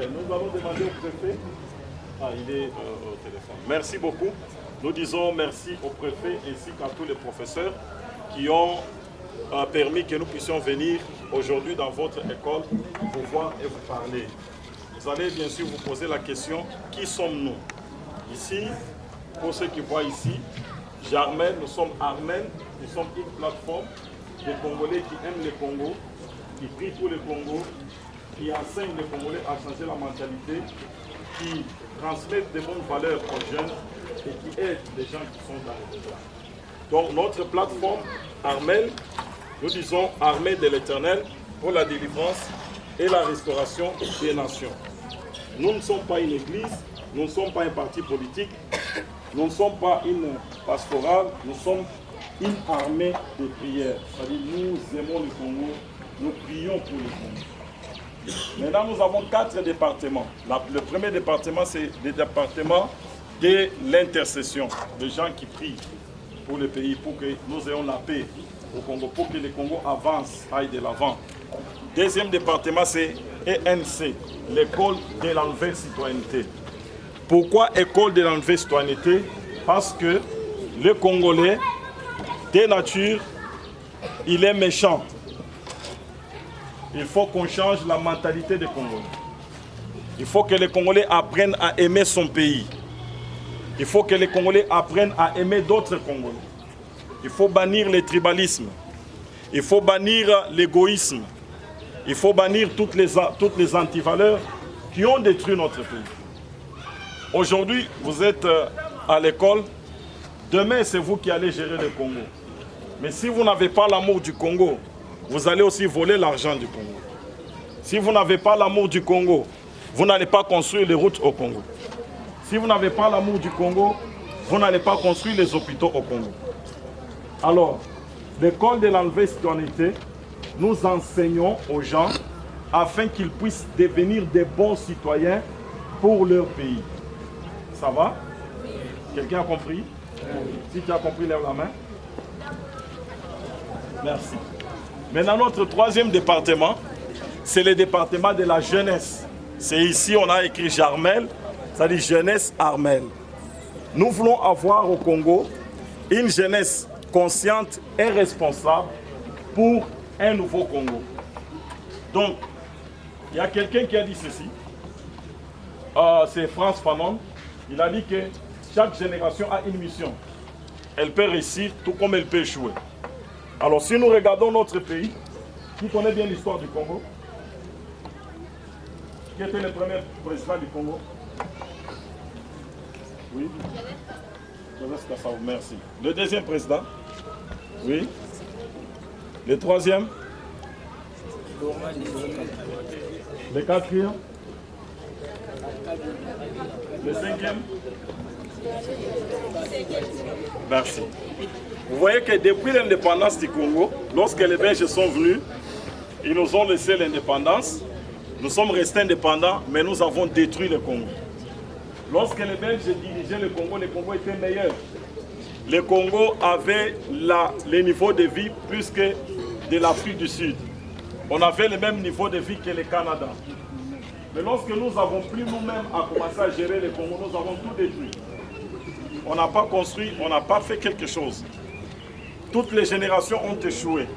Nous allons demander au préfet. Ah, il est au téléphone. Merci beaucoup. Nous disons merci au préfet ainsi qu'à tous les professeurs qui ont permis que nous puissions venir aujourd'hui dans votre école pour voir et vous parler. Vous allez bien sûr vous poser la question, qui sommes-nous? Ici, pour ceux qui voient ici, Jarmel, nous sommes Armel, nous sommes une plateforme de Congolais qui aiment le Congo, qui prient pour le Congo, qui enseignent les Congolais à changer la mentalité, qui transmettent de bonnes valeurs aux jeunes et qui aident les gens qui sont dans le besoin. Donc notre plateforme, Armel, nous disons Armée de l'Éternel pour la délivrance et la restauration des nations. Nous ne sommes pas une église, nous ne sommes pas un parti politique, nous ne sommes pas une pastorale, nous sommes une armée de prière. C'est-à-dire nous aimons le Congo, nous prions pour le Congo. Maintenant nous avons 4 départements. Le premier département c'est le département de l'intercession, des gens qui prient pour le pays, pour que nous ayons la paix au Congo, pour que le Congo avance, aille de l'avant. Deuxième département c'est ENC, l'école de la nouvelle citoyenneté. Pourquoi école de la nouvelle citoyenneté? Parce que le Congolais, de nature, il est méchant. Il faut qu'on change la mentalité des Congolais. Il faut que les Congolais apprennent à aimer son pays. Il faut que les Congolais apprennent à aimer d'autres Congolais. Il faut bannir le tribalisme. Il faut bannir l'égoïsme. Il faut bannir toutes les antivaleurs qui ont détruit notre pays. Aujourd'hui, vous êtes à l'école. Demain, c'est vous qui allez gérer le Congo. Mais si vous n'avez pas l'amour du Congo, vous allez aussi voler l'argent du Congo. Si vous n'avez pas l'amour du Congo, vous n'allez pas construire les routes au Congo. Si vous n'avez pas l'amour du Congo, vous n'allez pas construire les hôpitaux au Congo. Alors, l'école de la nouvelle citoyenneté, nous enseignons aux gens afin qu'ils puissent devenir des bons citoyens pour leur pays. Ça va? Quelqu'un a compris? Si tu as compris, lève la main. Merci. Maintenant, notre troisième département, c'est le département de la jeunesse. C'est ici, on a écrit Jarmel, c'est-à-dire jeunesse Armel. Nous voulons avoir au Congo une jeunesse consciente et responsable pour un nouveau Congo. Donc, il y a quelqu'un qui a dit ceci. C'est Frantz Fanon. Il a dit que chaque génération a une mission. Elle peut réussir tout comme elle peut échouer. Alors si nous regardons notre pays, qui connaît bien l'histoire du Congo? Qui était le premier président du Congo? Oui. Joseph Kassao, merci. Le deuxième président? Oui. Le troisième? Le quatrième? Le cinquième? Merci. Vous voyez que depuis l'indépendance du Congo, lorsque les Belges sont venus, ils nous ont laissé l'indépendance. Nous sommes restés indépendants, mais nous avons détruit le Congo. Lorsque les Belges dirigeaient le Congo était meilleur. Le Congo avait le niveau de vie plus que de l'Afrique du Sud. On avait le même niveau de vie que le Canada. Mais lorsque nous avons pris nous-mêmes à commencer à gérer le Congo, nous avons tout détruit. On n'a pas construit, on n'a pas fait quelque chose. Toutes les générations ont échoué.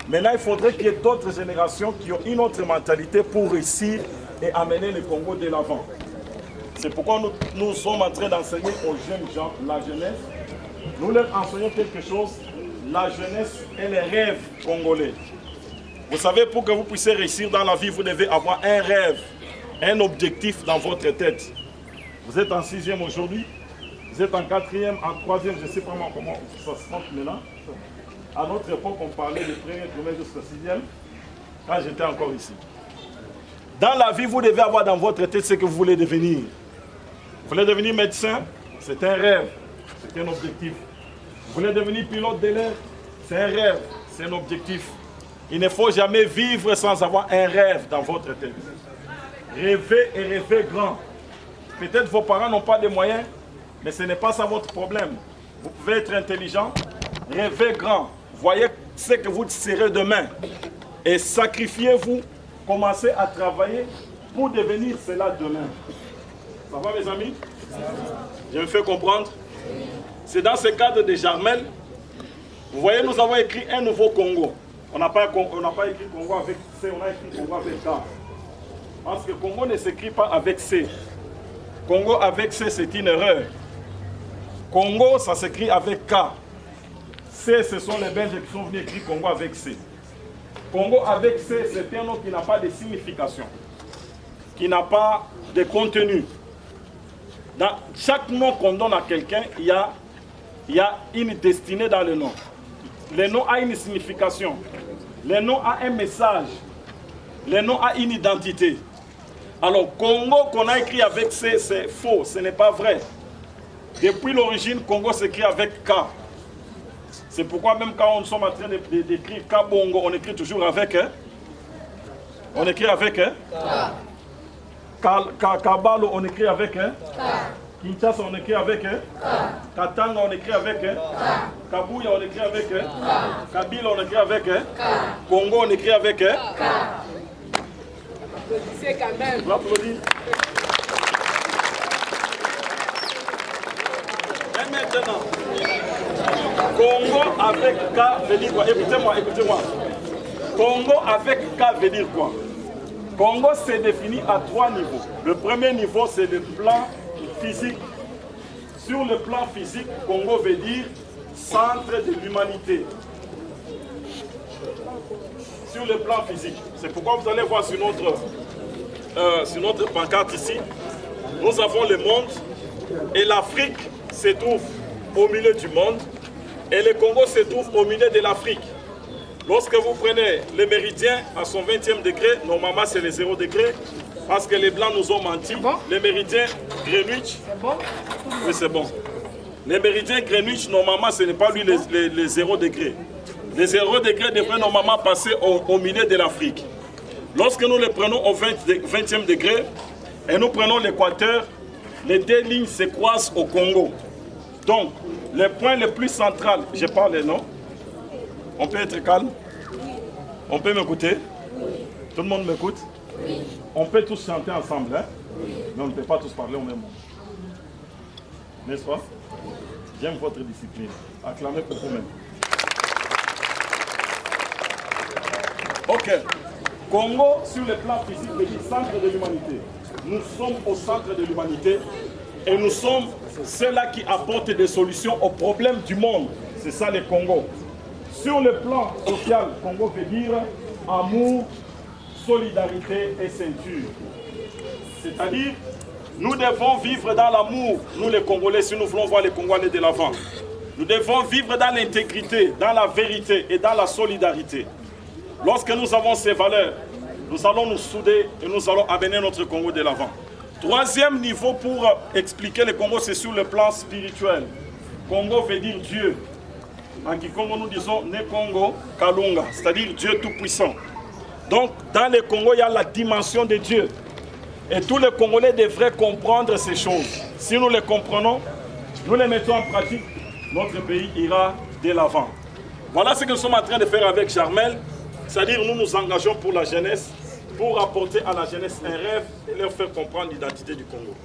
Maintenant, il faudrait qu'il y ait d'autres générations qui ont une autre mentalité pour réussir et amener le Congo de l'avant. C'est pourquoi nous sommes en train d'enseigner aux jeunes gens, la jeunesse. Nous leur enseignons quelque chose, la jeunesse et les rêves congolais. Vous savez, pour que vous puissiez réussir dans la vie, vous devez avoir un rêve, un objectif dans votre tête. Vous êtes en 6e aujourd'hui, vous êtes en 4e, en 3e, je ne sais pas comment ça se compte maintenant. À notre époque, on parlait de premier trimestre jusqu'au 6e, quand j'étais encore ici. Dans la vie, vous devez avoir dans votre tête ce que vous voulez devenir. Vous voulez devenir médecin? C'est un rêve, c'est un objectif. Vous voulez devenir pilote de l'air? C'est un rêve, c'est un objectif. Il ne faut jamais vivre sans avoir un rêve dans votre tête. Rêvez et rêvez grand. Peut-être vos parents n'ont pas de moyens, mais ce n'est pas ça votre problème. Vous pouvez être intelligent, rêvez grand. Voyez ce que vous serez demain. Et sacrifiez-vous, commencez à travailler pour devenir cela demain. Ça va mes amis? Je me fais comprendre? C'est dans ce cadre de Jarmel. Vous voyez, nous avons écrit un nouveau Congo. On n'a pas écrit Congo avec C, on a écrit Congo avec K. Parce que Congo ne s'écrit pas avec C. Congo avec C, c'est une erreur. Congo, ça s'écrit avec K. C, ce sont les Belges qui sont venus écrire Congo avec C. Congo avec C, c'est un nom qui n'a pas de signification, qui n'a pas de contenu. Dans chaque nom qu'on donne à quelqu'un, il y a une destinée dans le nom. Le nom a une signification. Le nom a un message. Le nom a une identité. Alors, Congo qu'on a écrit avec C, c'est faux, ce n'est pas vrai. Depuis l'origine, Congo s'écrit avec K. C'est pourquoi même quand nous sommes en train d'écrire Kabongo, on écrit toujours avec on écrit avec Kabalo, on écrit avec Kinshasa, on écrit avec Katanga, on écrit avec Kabuya, on écrit avec Kabila, on écrit avec Congo, on écrit avec C'est quand même. On applaudit. Et maintenant, Congo avec K veut dire quoi? Écoutez-moi, écoutez-moi. Congo avec K veut dire quoi? Congo s'est défini à 3 niveaux. Le premier niveau, c'est le plan physique. Sur le plan physique, Congo veut dire centre de l'humanité. Sur le plan physique. C'est pourquoi vous allez voir sur notre pancarte ici, nous avons le monde et l'Afrique se trouve au milieu du monde et le Congo se trouve au milieu de l'Afrique. Lorsque vous prenez le méridien à son 20e degré, normalement c'est le 0 degré, parce que les Blancs nous ont menti. Bon. Le méridien Greenwich, C'est bon? oui c'est bon. Le méridien Greenwich, normalement ce n'est pas lui le 0 degré. Le 0 degré devrait normalement passer au milieu de l'Afrique. Lorsque nous le prenons au 20e degré et nous prenons l'équateur, les 2 lignes se croisent au Congo. Donc, le point le plus central, je parle les noms. On peut être calme? On peut m'écouter? Tout le monde m'écoute? On peut tous chanter ensemble, hein? Mais on ne peut pas tous parler au même moment. N'est-ce pas? J'aime votre discipline. Acclamez pour vous-même. Ok. Congo, sur le plan physique, veut dire centre de l'humanité. Nous sommes au centre de l'humanité et nous sommes ceux-là qui apportent des solutions aux problèmes du monde. C'est ça le Congo. Sur le plan social, Congo veut dire amour, solidarité et ceinture. C'est-à-dire, nous devons vivre dans l'amour, nous les Congolais, si nous voulons voir les Congolais de l'avant. Nous devons vivre dans l'intégrité, dans la vérité et dans la solidarité. Lorsque nous avons ces valeurs, nous allons nous souder et nous allons amener notre Congo de l'avant. 3e niveau pour expliquer le Congo, c'est sur le plan spirituel. Congo veut dire Dieu. En Kikongo, nous disons Ne Congo Kalunga, c'est-à-dire Dieu tout-puissant. Donc, dans le Congo, il y a la dimension de Dieu. Et tous les Congolais devraient comprendre ces choses. Si nous les comprenons, nous les mettons en pratique, notre pays ira de l'avant. Voilà ce que nous sommes en train de faire avec Jarmel. C'est-à-dire nous nous engageons pour la jeunesse, pour apporter à la jeunesse un rêve et leur faire comprendre l'identité du Congo.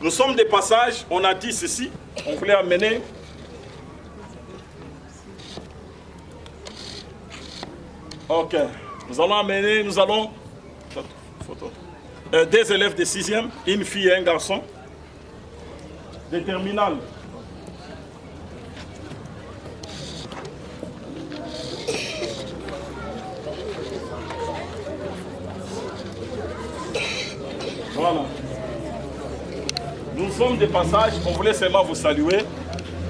Nous sommes des passages, on a dit ceci, on voulait amener ok, nous allons des élèves de 6e, une fille et un garçon, des terminales. Voilà. Nous sommes des passages, on voulait seulement vous saluer.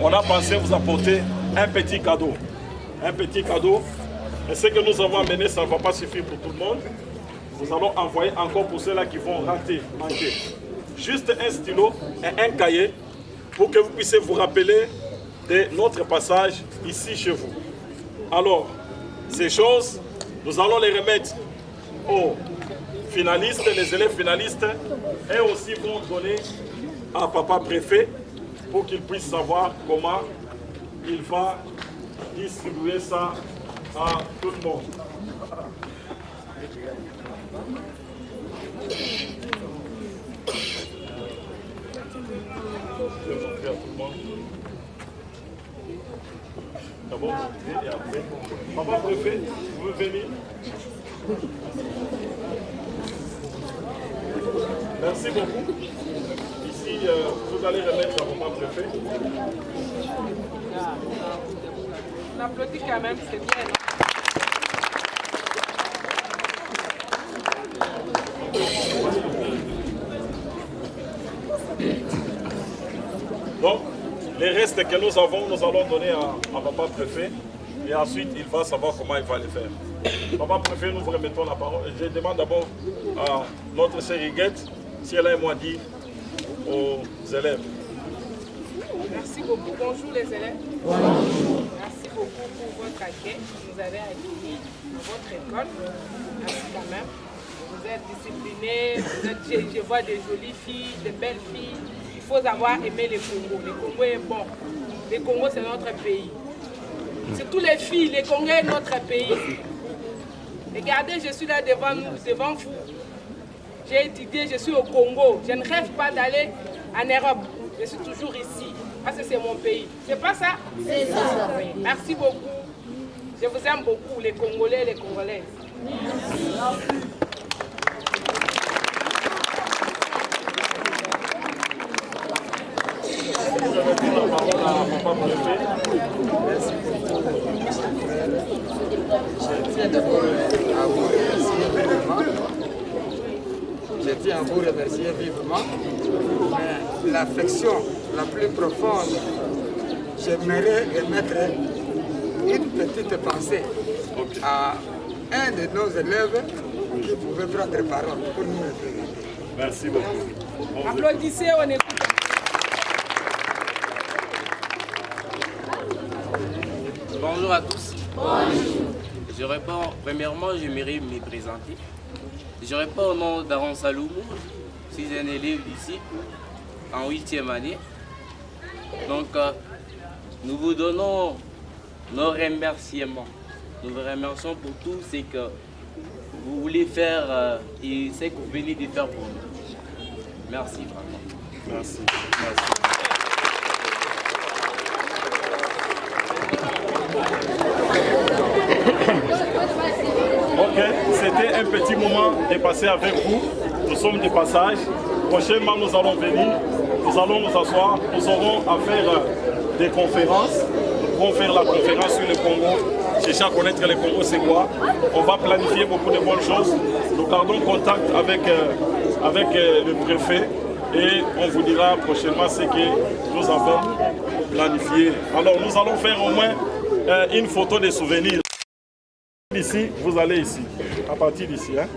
On a pensé vous apporter un petit cadeau. Un petit cadeau. Et ce que nous avons amené, ça ne va pas suffire pour tout le monde. Nous allons envoyer encore pour ceux-là qui vont rater, manquer. Juste un stylo et un cahier pour que vous puissiez vous rappeler de notre passage ici chez vous. Alors, ces choses, nous allons les remettre aux finalistes, les élèves finalistes, et aussi vont donner à papa préfet pour qu'il puisse savoir comment il va distribuer ça à tout le monde. D'abord, et après. Papa préfet, vous pouvez venir. Merci beaucoup. Ici, vous allez remettre à papa préfet. On applaudit quand même, c'est bien. Donc, les restes que nous avons, nous allons donner à papa préfet. Et ensuite, il va savoir comment il va les faire. Papa préfet, nous vous remettons la parole. Je demande d'abord à notre sœur Riguette si elle a un mot à dire aux élèves. Merci beaucoup. Bonjour les élèves. Bonjour. Merci beaucoup pour votre accueil que vous avez accueilli dans votre école. Merci quand même. Vous êtes disciplinés, je vois des jolies filles, de belles filles. Il faut avoir aimé le Congo. Le Congo est bon. Le Congo, c'est notre pays. C'est tous les filles, le Congo est notre pays. Regardez, je suis là devant vous. J'ai étudié, je suis au Congo. Je ne rêve pas d'aller en Europe. Je suis toujours ici. Parce que c'est mon pays. C'est pas ça? C'est ça. Merci beaucoup. Je vous aime beaucoup, les Congolais et les Congolaises. Merci. Je tiens à vous remercier vivement. Mais l'affection la plus profonde, j'aimerais remettre une petite pensée à un de nos élèves qui pouvait prendre parole pour nous représenter. Merci beaucoup. Applaudissez, on écoute. Bonjour à tous. Bonjour. Premièrement, j'aimerais me présenter. Je réponds au nom d'Aaron Saloumou. Je suis un élève ici, en 8e année. Donc, nous vous donnons nos remerciements. Nous vous remercions pour tout ce que vous voulez faire et ce que vous venez de faire pour nous. Merci vraiment. Merci. Merci. Ok, c'était un petit moment de passer avec vous. Nous sommes de passage. Prochainement, nous allons venir, nous allons nous asseoir, nous aurons à faire des conférences. Nous pourrons faire la conférence sur le Congo, chercher à connaître le Congo, c'est quoi. On va planifier beaucoup de bonnes choses. Nous gardons contact avec le préfet et on vous dira prochainement ce que nous avons planifié. Alors, nous allons faire au moins une photo de souvenir. Ici, vous allez ici, à partir d'ici. Hein.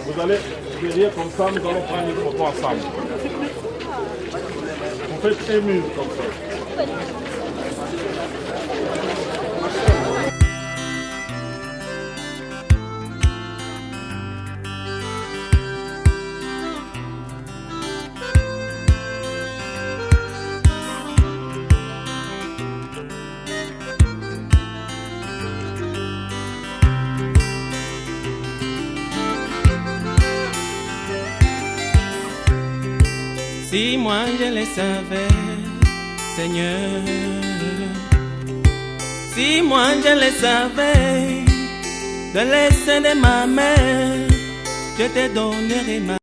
Vous allez derrière comme ça, nous allons prendre une photo ensemble. Vous faites un mur comme ça. Si moi je le savais, Seigneur, si moi je le savais, de l'essai de ma mère, je te donnerai ma